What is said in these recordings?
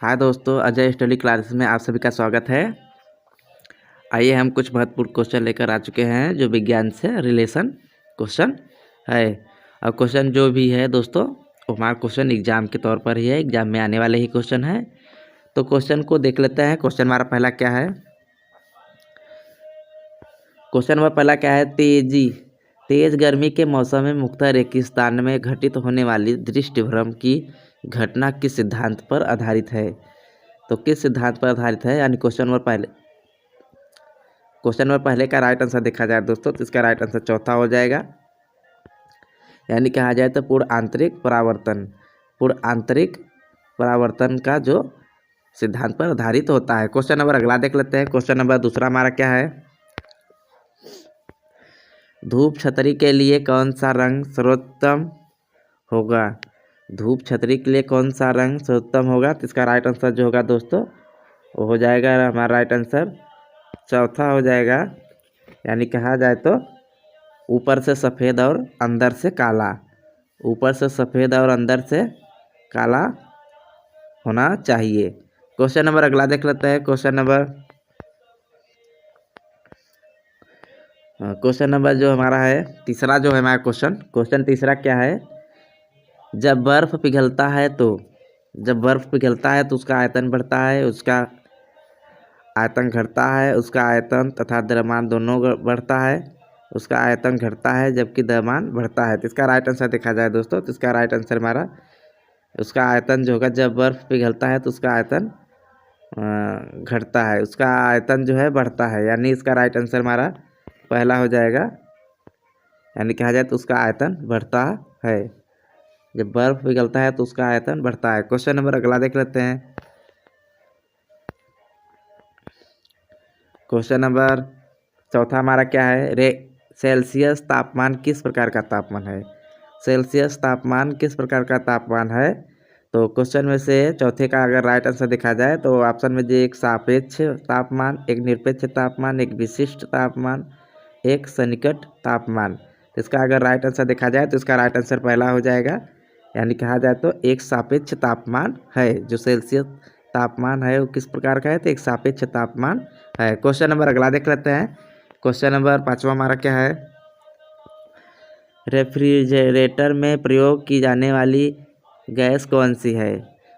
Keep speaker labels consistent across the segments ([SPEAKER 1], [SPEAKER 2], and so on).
[SPEAKER 1] हाय दोस्तों, Ajay study classes में आप सभी का स्वागत है। आइए हम कुछ महत्वपूर्ण क्वेश्चन लेकर आ चुके हैं जो विज्ञान से रिलेशन क्वेश्चन है। और क्वेश्चन जो भी है दोस्तों वो हमारा क्वेश्चन एग्जाम के तौर पर ही है, एग्जाम में आने वाले ही क्वेश्चन है। तो क्वेश्चन को देख लेते हैं। क्वेश्चन हमारा पहला क्या है? क्वेश्चन नंबर पहला क्या है? तेज गर्मी के मौसम में मुख्यतः रेगिस्तान में घटित होने वाली दृष्टिभ्रम की घटना किस सिद्धांत पर आधारित है? तो किस सिद्धांत पर आधारित है? यानी क्वेश्चन नंबर पहले का राइट आंसर देखा जाए दोस्तों तो इसका राइट आंसर चौथा हो जाएगा। यानी कहा जाए तो पूर्ण आंतरिक परावर्तन का जो सिद्धांत पर आधारित होता है। क्वेश्चन नंबर अगला देख लेते हैं। क्वेश्चन नंबर दूसरा हमारा क्या है? धूप छतरी के लिए कौन सा रंग सर्वोत्तम होगा? धूप छतरी के लिए कौन सा रंग सर्वोत्तम होगा? तो इसका राइट आंसर जो होगा दोस्तों वो हो जाएगा, हमारा राइट आंसर चौथा हो जाएगा। यानी कहा जाए तो ऊपर से सफ़ेद और अंदर से काला, काला होना चाहिए। क्वेश्चन नंबर अगला देख लेते हैं। क्वेश्चन नंबर जो हमारा है तीसरा, जो है हमारा क्वेश्चन तीसरा क्या है? जब बर्फ़ पिघलता है तो उसका आयतन बढ़ता है, उसका आयतन घटता है, उसका आयतन तथा द्रव्यमान दोनों बढ़ता है, उसका आयतन घटता है जबकि द्रव्यमान बढ़ता है। तो इसका राइट आंसर देखा जाए दोस्तों तो इसका राइट आंसर हमारा, उसका आयतन जो होगा, जब बर्फ़ पिघलता है तो उसका आयतन घटता है, उसका आयतन जो है बढ़ता है। यानी इसका राइट आंसर हमारा पहला हो जाएगा। यानी कहा जाए तो उसका आयतन बढ़ता है, जब बर्फ़ पिघलता है तो उसका आयतन बढ़ता है। क्वेश्चन नंबर अगला देख लेते हैं। क्वेश्चन नंबर चौथा हमारा क्या है? सेल्सियस तापमान किस प्रकार का तापमान है? सेल्सियस तापमान किस प्रकार का तापमान है? तो क्वेश्चन में से चौथे का अगर राइट आंसर देखा जाए तो ऑप्शन में जो एक सापेक्ष तापमान, एक निरपेक्ष तापमान, एक विशिष्ट तापमान, एक सन्निकट तापमान। तो इसका अगर राइट आंसर देखा जाए तो इसका राइट आंसर पहला हो जाएगा। यानी कहा जाए तो एक सापेक्ष तापमान है, जो सेल्सियस तापमान है वो किस प्रकार का है? तो एक सापेक्ष तापमान है। क्वेश्चन नंबर अगला देख लेते हैं। क्वेश्चन नंबर पाँचवा हमारा क्या है? रेफ्रिजरेटर में प्रयोग की जाने वाली गैस कौन सी है?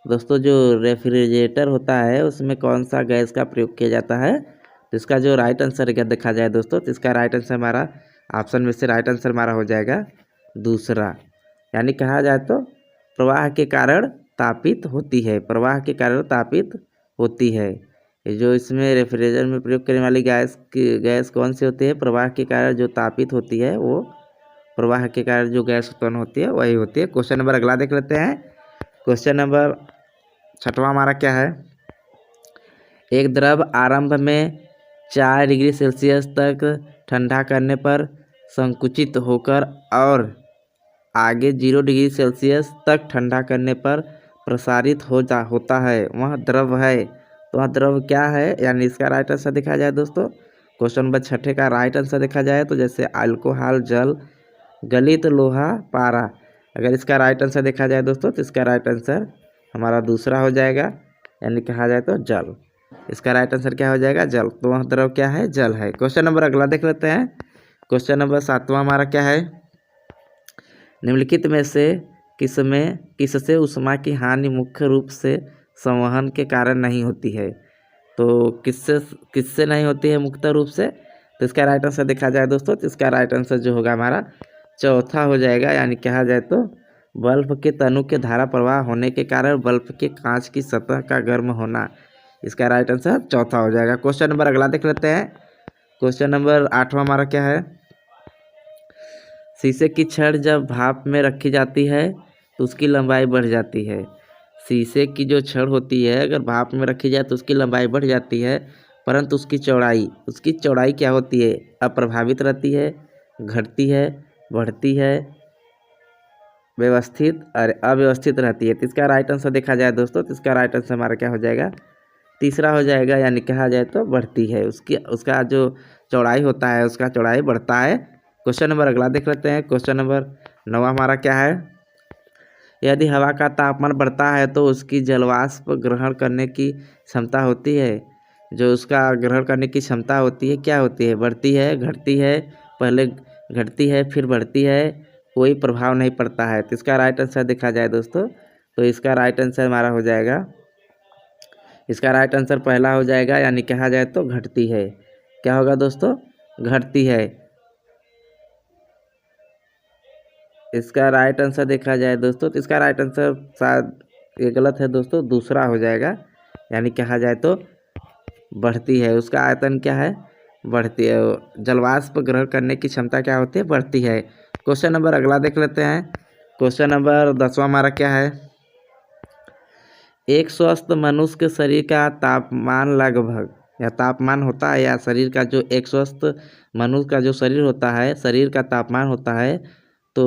[SPEAKER 1] दोस्तों जो रेफ्रिजरेटर होता है उसमें कौन सा गैस का प्रयोग किया जाता है? तो इसका जो राइट आंसर क्या देखा जाए दोस्तों तो इसका राइट आंसर हमारा, ऑप्शन में से राइट आंसर हमारा हो जाएगा दूसरा। यानी कहा जाए तो प्रवाह के कारण तापित होती है। ये जो इसमें रेफ्रिजरेटर में प्रयोग करने वाली गैस कौन सी होती है? प्रवाह के कारण जो तापित होती है, वो प्रवाह के कारण जो गैस उत्पन्न होती है वही होती है। क्वेश्चन नंबर अगला देख लेते हैं। क्वेश्चन नंबर छठवां हमारा क्या है? एक द्रव आरंभ में 4 डिग्री सेल्सियस तक ठंडा करने पर संकुचित होकर और आगे 0 डिग्री सेल्सियस तक ठंडा करने पर प्रसारित होता है, वह द्रव है। तो वह द्रव क्या है? यानी इसका राइट आंसर देखा जाए दोस्तों, क्वेश्चन नंबर छठे का राइट आंसर देखा जाए तो जैसे अल्कोहल, जल, गलित लोहा, पारा। अगर इसका राइट आंसर देखा जाए दोस्तों तो इसका राइट आंसर हमारा दूसरा हो जाएगा। यानी कहा जाए तो जल। इसका राइट आंसर क्या हो जाएगा? जल। तो वह द्रव क्या है? जल है। क्वेश्चन नंबर अगला देख लेते हैं। क्वेश्चन नंबर सातवां हमारा क्या है? निम्नलिखित में से किससे ऊष्मा की हानि मुख्य रूप से संवहन के कारण नहीं होती है? तो किससे नहीं होती है मुख्य रूप से? तो इसका राइट आंसर देखा जाए दोस्तों तो इसका राइट आंसर जो होगा हमारा चौथा हो जाएगा। यानी कहा जाए तो बल्ब के तनु के धारा प्रवाह होने के कारण बल्ब के कांच की सतह का गर्म होना। इसका राइट आंसर चौथा हो जाएगा। क्वेश्चन नंबर अगला देख लेते हैं। क्वेश्चन नंबर आठवां हमारा क्या है? शीशे की छड़ जब भाप में रखी जाती है तो उसकी लंबाई बढ़ जाती है। शीशे की जो छड़ होती है अगर भाप में रखी जाए तो उसकी लंबाई बढ़ जाती है, परंतु उसकी चौड़ाई क्या होती है? अप्रभावित रहती है, घटती है, बढ़ती है, व्यवस्थित और अव्यवस्थित रहती है। तो इसका राइट आंसर देखा जाए दोस्तों तो इसका राइट आंसर हमारा क्या हो जाएगा? तीसरा हो जाएगा। यानी कहा जाए तो बढ़ती है, उसका जो चौड़ाई होता है उसका चौड़ाई बढ़ता है। क्वेश्चन नंबर अगला देख लेते हैं। क्वेश्चन नंबर 9 हमारा क्या है? यदि हवा का तापमान बढ़ता है तो उसकी जलवाष्प ग्रहण करने की क्षमता होती है, जो उसका ग्रहण करने की क्षमता होती है क्या होती है, बढ़ती है, घटती है, पहले घटती है फिर बढ़ती है, कोई प्रभाव नहीं पड़ता है। तो इसका राइट आंसर देखा जाए दोस्तों, तो इसका राइट आंसर हमारा हो जाएगा, इसका राइट आंसर पहला हो जाएगा, यानी कहा जाए तो घटती है। क्या होगा दोस्तों, घटती है। इसका राइट आंसर देखा जाए दोस्तों, तो इसका राइट आंसर शायद ये गलत है दोस्तों, दूसरा हो जाएगा, यानी कहा जाए तो बढ़ती है। उसका आयतन क्या है, बढ़ती है। जलवाष्प ग्रहण करने की क्षमता क्या होती है, बढ़ती है। क्वेश्चन नंबर अगला देख लेते हैं। क्वेश्चन नंबर 10वां हमारा क्या है, एक स्वस्थ मनुष्य के शरीर का तापमान लगभग, या तापमान होता है, या शरीर का जो एक स्वस्थ मनुष्य का जो शरीर होता है, शरीर का तापमान होता है तो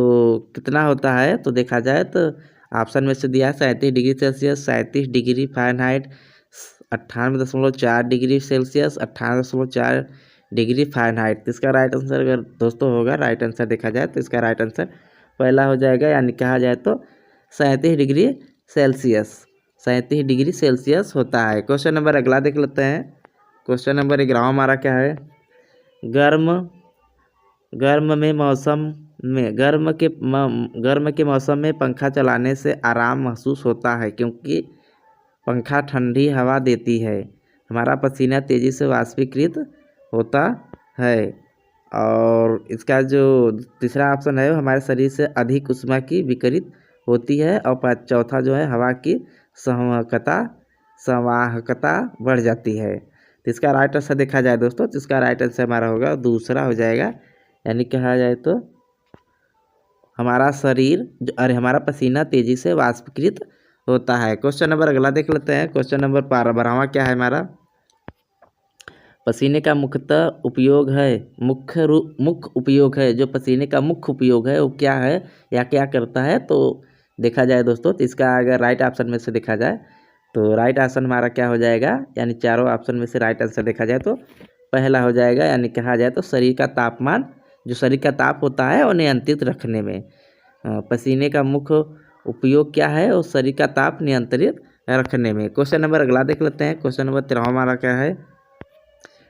[SPEAKER 1] कितना होता है, तो देखा जाए तो ऑप्शन में से दिया है 37 degree Celsius, 37 degree Fahrenheit, 98.4 degree Celsius, 98.4 degree Fahrenheit. तो इसका राइट आंसर अगर दोस्तों होगा, राइट आंसर देखा जाए तो इसका राइट आंसर पहला हो जाएगा, यानी कहा जाए तो 37 डिग्री सेल्सियस, 37 डिग्री सेल्सियस होता है। क्वेश्चन नंबर अगला देख लेते हैं। क्वेश्चन नंबर 11 हमारा क्या है, गर्म के मौसम में पंखा चलाने से आराम महसूस होता है, क्योंकि पंखा ठंडी हवा देती है, हमारा पसीना तेज़ी से वाष्पीकृत होता है, और इसका जो तीसरा ऑप्शन है वो हमारे शरीर से अधिक ऊष्मा की विकिरित होती है, और चौथा जो है हवा की संवाहकता बढ़ जाती है। तो इसका राइट आंसर देखा जाए दोस्तों, तो इसका राइट आंसर हमारा होगा दूसरा हो जाएगा, यानी कहा जाए तो हमारा हमारा पसीना तेजी से वाष्पीकृत होता है। क्वेश्चन नंबर अगला देख लेते हैं। क्वेश्चन नंबर 12वां क्या है हमारा, पसीने का मुख्य उपयोग है, जो पसीने का मुख्य उपयोग है वो क्या है या क्या करता है, तो देखा जाए दोस्तों, तो इसका अगर राइट ऑप्शन में से देखा जाए तो राइट ऑप्शन हमारा क्या हो जाएगा, यानी चारों ऑप्शन में से राइट आंसर देखा जाए तो पहला हो जाएगा, यानी कहा जाए तो शरीर का तापमान, जो शरीर का ताप होता है वो नियंत्रित रखने में पसीने का मुख्य उपयोग क्या है, और शरीर का ताप नियंत्रित रखने में। क्वेश्चन नंबर अगला देख लेते हैं। क्वेश्चन नंबर 13 हमारा क्या है,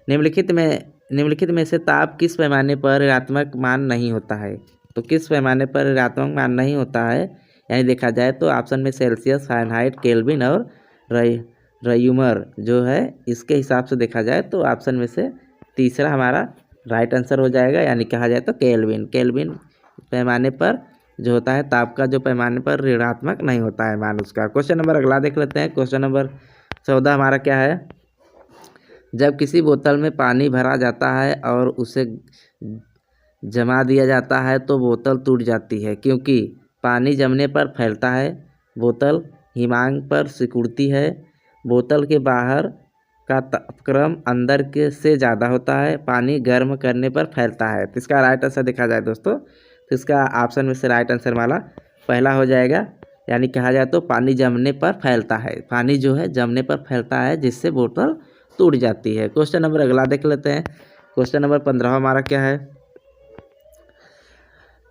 [SPEAKER 1] निम्नलिखित में से ताप किस पैमाने पर ऋणात्मक मान नहीं होता है, तो किस पैमाने पर ऋणात्मक मान नहीं होता है, यानी देखा जाए तो ऑप्शन में सेल्सियस, फ़ारेनहाइट, केल्विन और रेयूमर जो है, इसके हिसाब से देखा जाए तो ऑप्शन में से तीसरा हमारा राइट आंसर हो जाएगा, यानी कहा जाए तो केल्विन पैमाने पर जो होता है ताप का, जो पैमाने पर ऋणात्मक नहीं होता है मान उसका। क्वेश्चन नंबर अगला देख लेते हैं। क्वेश्चन नंबर 14 हमारा क्या है, जब किसी बोतल में पानी भरा जाता है और उसे जमा दिया जाता है तो बोतल टूट जाती है, क्योंकि पानी जमने पर फैलता है, बोतल हिमांक पर सिकुड़ती है, बोतल के बाहर का तापक्रम अंदर के से ज़्यादा होता है, पानी गर्म करने पर फैलता है। तो इसका राइट आंसर देखा जाए दोस्तों, तो इसका ऑप्शन में से राइट आंसर वाला पहला हो जाएगा, यानी कहा जाए तो पानी जमने पर फैलता है, पानी जो है जमने पर फैलता है, जिससे बोतल टूट जाती है। क्वेश्चन नंबर अगला देख लेते हैं। क्वेश्चन नंबर 15 हमारा क्या है,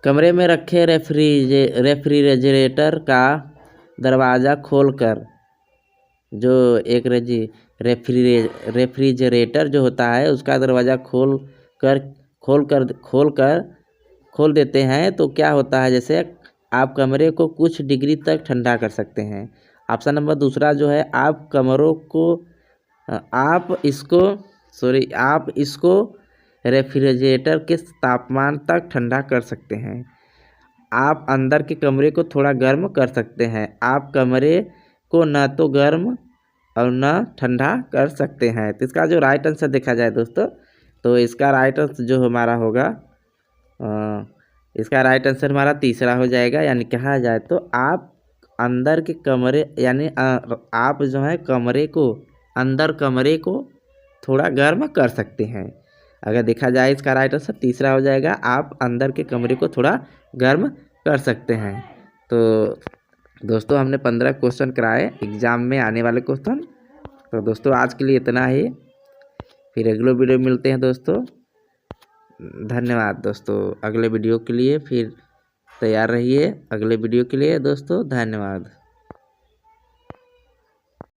[SPEAKER 1] कमरे में रखे रेफ्रिजरेटर का दरवाज़ा खोलकर, जो एक रेफ्रिजरेटर जो होता है उसका दरवाज़ा खोल देते हैं तो क्या होता है, जैसे आप कमरे को कुछ डिग्री तक ठंडा कर सकते हैं। ऑप्शन नंबर दूसरा जो है, आप इसको रेफ्रिजरेटर के तापमान तक ठंडा कर सकते हैं, आप अंदर के कमरे को थोड़ा गर्म कर सकते हैं, आप कमरे को न तो गर्म और न ठंडा कर सकते हैं। तो इसका जो राइट आंसर देखा जाए दोस्तों, तो इसका राइट आंसर जो हमारा होगा, इसका राइट आंसर हमारा तीसरा हो जाएगा, यानी कहा जाए तो आप अंदर के कमरे, यानी आप जो है कमरे को थोड़ा गर्म कर सकते हैं। अगर देखा जाए इसका राइट आंसर तीसरा हो जाएगा, आप अंदर के कमरे को थोड़ा गर्म कर सकते हैं। तो दोस्तों हमने 15 क्वेश्चन कराए एग्ज़ाम में आने वाले क्वेश्चन। तो दोस्तों आज के लिए इतना ही, फिर अगले वीडियो मिलते हैं दोस्तों। धन्यवाद दोस्तों, अगले वीडियो के लिए फिर तैयार रहिए अगले वीडियो के लिए दोस्तों। धन्यवाद।